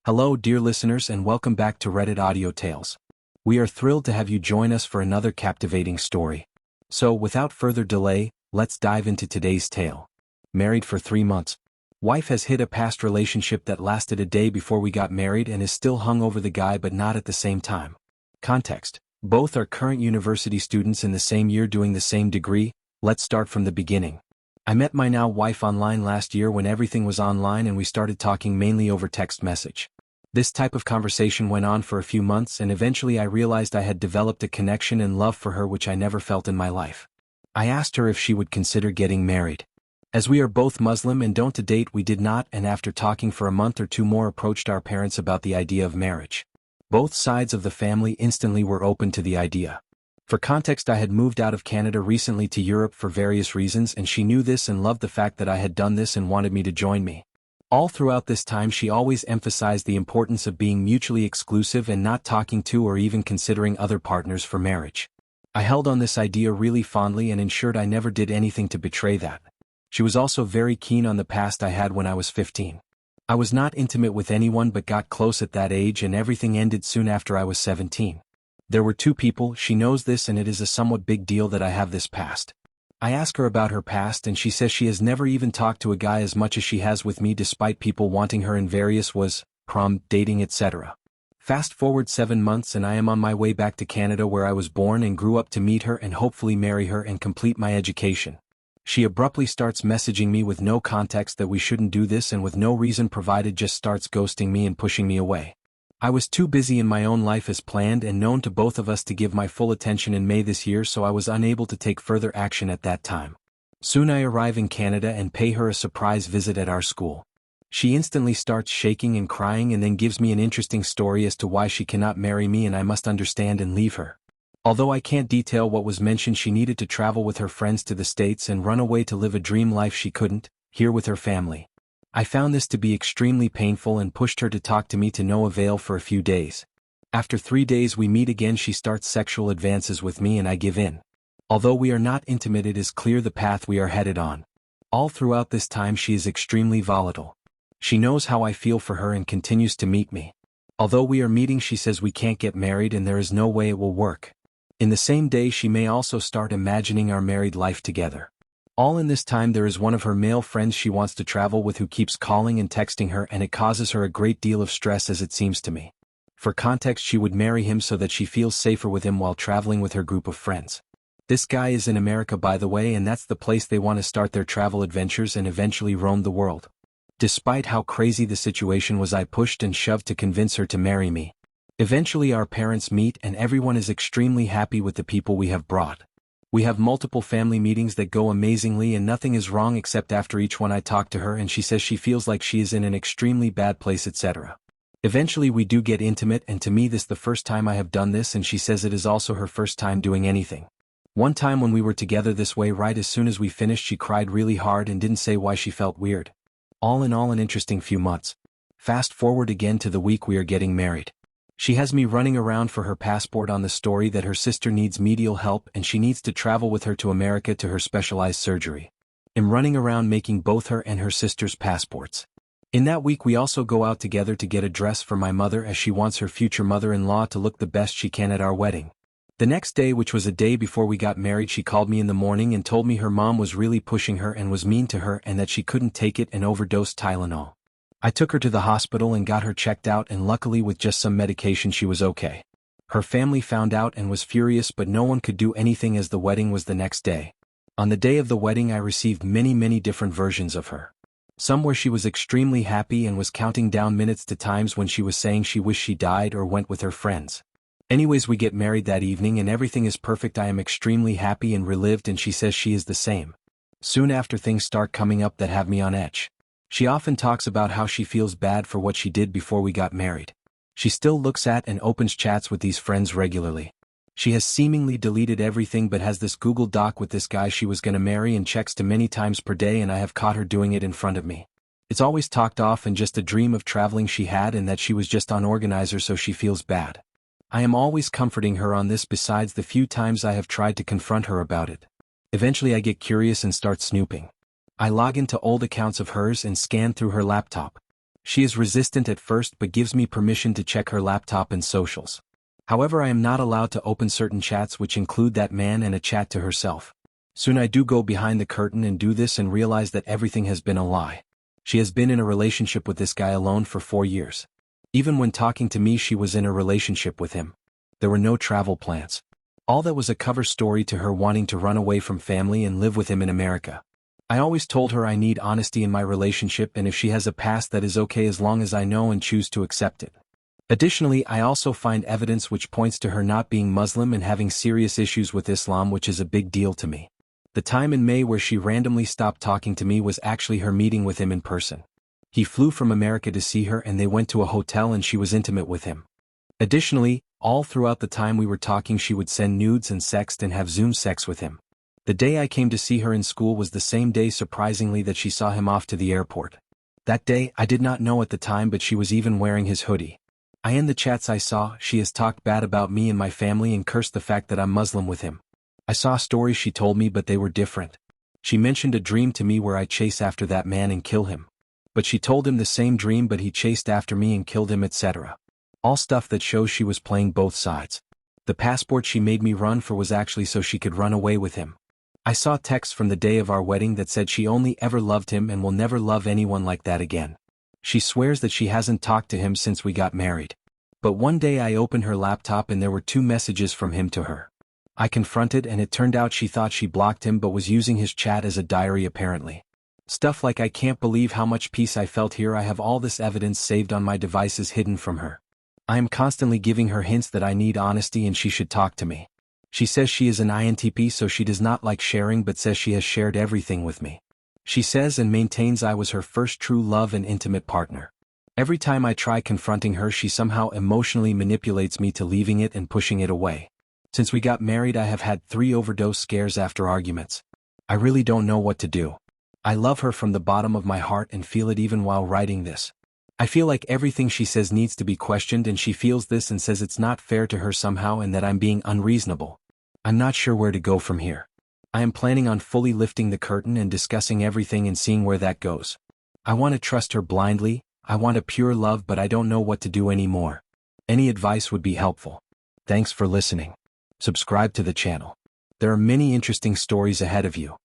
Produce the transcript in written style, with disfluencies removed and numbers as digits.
Hello dear listeners and welcome back to Reddit Audio Tales. We are thrilled to have you join us for another captivating story. So without further delay, let's dive into today's tale. Married for 3 months. Wife has hit a past relationship that lasted a day before we got married and is still hung over the guy but not at the same time. Context: both are current university students in the same year doing the same degree. Let's start from the beginning. I met my now wife online last year when everything was online and we started talking mainly over text message. This type of conversation went on for a few months and eventually I realized I had developed a connection and love for her which I never felt in my life. I asked her if she would consider getting married. As we are both Muslim and don't to date, we did not, and after talking for a month or two more approached our parents about the idea of marriage. Both sides of the family instantly were open to the idea. For context, I had moved out of Canada recently to Europe for various reasons and she knew this and loved the fact that I had done this and wanted me to join me. All throughout this time she always emphasized the importance of being mutually exclusive and not talking to or even considering other partners for marriage. I held on this idea really fondly and ensured I never did anything to betray that. She was also very keen on the past I had when I was 15. I was not intimate with anyone but got close at that age and everything ended soon after I was 17. There were 2 people, she knows this and it is a somewhat big deal that I have this past. I ask her about her past and she says she has never even talked to a guy as much as she has with me despite people wanting her in various ways, prom, dating, etc. Fast forward 7 months and I am on my way back to Canada where I was born and grew up to meet her and hopefully marry her and complete my education. She abruptly starts messaging me with no context that we shouldn't do this and with no reason provided just starts ghosting me and pushing me away. I was too busy in my own life as planned and known to both of us to give my full attention in May this year, so I was unable to take further action at that time. Soon I arrive in Canada and pay her a surprise visit at our school. She instantly starts shaking and crying and then gives me an interesting story as to why she cannot marry me and I must understand and leave her. Although I can't detail what was mentioned, she needed to travel with her friends to the States and run away to live a dream life she couldn't, here with her family. I found this to be extremely painful and pushed her to talk to me to no avail for a few days. After 3 days we meet again, she starts sexual advances with me and I give in. Although we are not intimate, it is clear the path we are headed on. All throughout this time she is extremely volatile. She knows how I feel for her and continues to meet me. Although we are meeting, she says we can't get married and there is no way it will work. In the same day she may also start imagining our married life together. All in this time there is one of her male friends she wants to travel with who keeps calling and texting her and it causes her a great deal of stress as it seems to me. For context, she would marry him so that she feels safer with him while traveling with her group of friends. This guy is in America by the way, and that's the place they want to start their travel adventures and eventually roam the world. Despite how crazy the situation was, I pushed and shoved to convince her to marry me. Eventually our parents meet and everyone is extremely happy with the people we have brought. We have multiple family meetings that go amazingly and nothing is wrong except after each one I talk to her and she says she feels like she is in an extremely bad place, etc. Eventually we do get intimate and to me this the first time I have done this and she says it is also her first time doing anything. One time when we were together this way, right as soon as we finished she cried really hard and didn't say why she felt weird. All in all, an interesting few months. Fast forward again to the week we are getting married. She has me running around for her passport on the story that her sister needs medical help and she needs to travel with her to America to her specialized surgery. I'm running around making both her and her sister's passports. In that week we also go out together to get a dress for my mother as she wants her future mother-in-law to look the best she can at our wedding. The next day, which was a day before we got married, she called me in the morning and told me her mom was really pushing her and was mean to her and that she couldn't take it and overdosed Tylenol. I took her to the hospital and got her checked out and luckily with just some medication she was okay. Her family found out and was furious but no one could do anything as the wedding was the next day. On the day of the wedding I received many different versions of her. Some where she was extremely happy and was counting down minutes to times when she was saying she wished she died or went with her friends. Anyways, we get married that evening and everything is perfect. I am extremely happy and relieved and she says she is the same. Soon after, things start coming up that have me on edge. She often talks about how she feels bad for what she did before we got married. She still looks at and opens chats with these friends regularly. She has seemingly deleted everything but has this Google Doc with this guy she was gonna marry and checks to many times per day and I have caught her doing it in front of me. It's always talked off and just a dream of traveling she had and that she was just on organizer so she feels bad. I am always comforting her on this besides the few times I have tried to confront her about it. Eventually I get curious and start snooping. I log into old accounts of hers and scan through her laptop. She is resistant at first but gives me permission to check her laptop and socials. However, I am not allowed to open certain chats which include that man and a chat to herself. Soon I do go behind the curtain and do this and realize that everything has been a lie. She has been in a relationship with this guy alone for 4 years. Even when talking to me she was in a relationship with him. There were no travel plans. All that was a cover story to her wanting to run away from family and live with him in America. I always told her I need honesty in my relationship, and if she has a past that is okay as long as I know and choose to accept it. Additionally, I also find evidence which points to her not being Muslim and having serious issues with Islam, which is a big deal to me. The time in May where she randomly stopped talking to me was actually her meeting with him in person. He flew from America to see her and they went to a hotel and she was intimate with him. Additionally, all throughout the time we were talking she would send nudes and sext and have Zoom sex with him. The day I came to see her in school was the same day, surprisingly, that she saw him off to the airport. That day, I did not know at the time, but she was even wearing his hoodie. In the chats I saw, she has talked bad about me and my family and cursed the fact that I'm Muslim with him. I saw stories she told me, but they were different. She mentioned a dream to me where I chase after that man and kill him. But she told him the same dream, but he chased after me and killed him, etc. All stuff that shows she was playing both sides. The passport she made me run for was actually so she could run away with him. I saw texts from the day of our wedding that said she only ever loved him and will never love anyone like that again. She swears that she hasn't talked to him since we got married. But one day I opened her laptop and there were 2 messages from him to her. I confronted and it turned out she thought she blocked him but was using his chat as a diary apparently. Stuff like, I can't believe how much peace I felt here. I have all this evidence saved on my devices hidden from her. I am constantly giving her hints that I need honesty and she should talk to me. She says she is an INTP, so she does not like sharing, but says she has shared everything with me. She says and maintains I was her first true love and intimate partner. Every time I try confronting her she somehow emotionally manipulates me to leaving it and pushing it away. Since we got married I have had 3 overdose scares after arguments. I really don't know what to do. I love her from the bottom of my heart and feel it even while writing this. I feel like everything she says needs to be questioned and she feels this and says it's not fair to her somehow and that I'm being unreasonable. I'm not sure where to go from here. I am planning on fully lifting the curtain and discussing everything and seeing where that goes. I want to trust her blindly, I want a pure love, but I don't know what to do anymore. Any advice would be helpful. Thanks for listening. Subscribe to the channel. There are many interesting stories ahead of you.